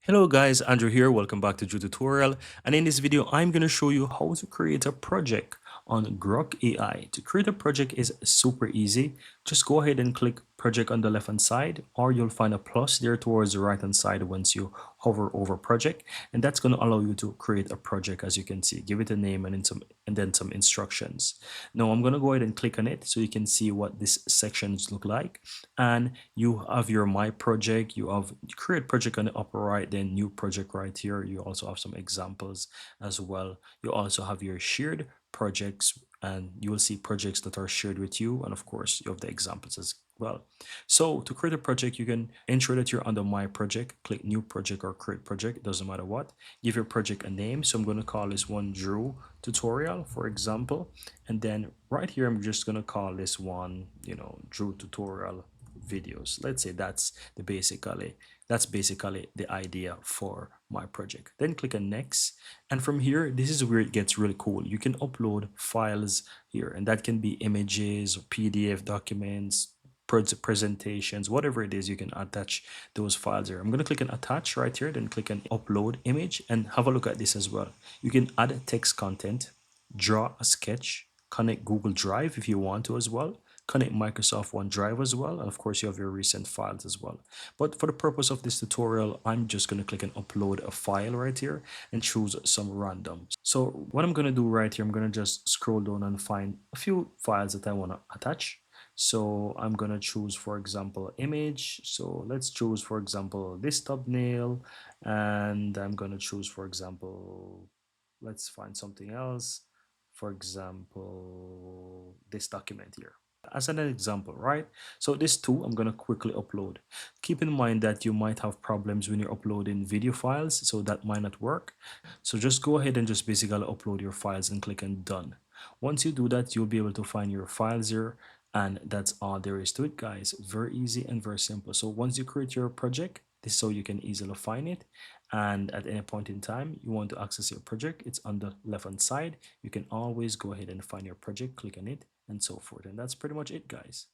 Hello guys, Andrew here. Welcome back to Drew Tutorial. And in this video, I'm going to show you how to create a project on Grok AI. To create a project is super easy. Just go ahead and click project on the left hand side, or you'll find a plus there towards the right hand side once you hover over project. And that's going to allow you to create a project. As you can see, give it a name and then some instructions. Now I'm going to go ahead and click on it so you can see what this sections look like. And you have your my project, you have create project on the upper right, then new project right here. You also have some examples as well. You also have your shared projects, and you will see projects that are shared with you, and of course you have the examples as well. So to create a project, you can ensure that you're under my project, click new project or create project, it doesn't matter what. Give your project a name, so I'm going to call this one Drew tutorial, for example. And then right here I'm just going to call this one, Drew tutorial videos. Let's say that's basically the idea for my project. Then click on next, and from here, this is where it gets really cool. You can upload files here, and that can be images, PDF documents, presentations, whatever it is. You can attach those files here. I'm going to click on attach right here, then click on upload image, and have a look at this as well. You can add text content, draw a sketch, connect Google Drive if you want to as well, connect Microsoft OneDrive as well, and of course you have your recent files as well. But for the purpose of this tutorial, I'm just going to click and upload a file right here and choose some random. So what I'm going to do right here, I'm going to just scroll down and find a few files that I want to attach. So I'm going to choose, for example, image. So let's choose, for example, this thumbnail, and I'm going to choose, for example, let's find something else. For example, this document here as an example, right? So this too, I'm going to quickly upload. Keep in mind that you might have problems when you're uploading video files, so that might not work. So just go ahead and just basically upload your files and click on done. Once you do that, you'll be able to find your files here, and that's all there is to it, guys. Very easy and very simple. So once you create your project, this is so you can easily find it, and at any point in time you want to access your project, it's on the left hand side. You can always go ahead and find your project, click on it, and so forth. And that's pretty much it, guys.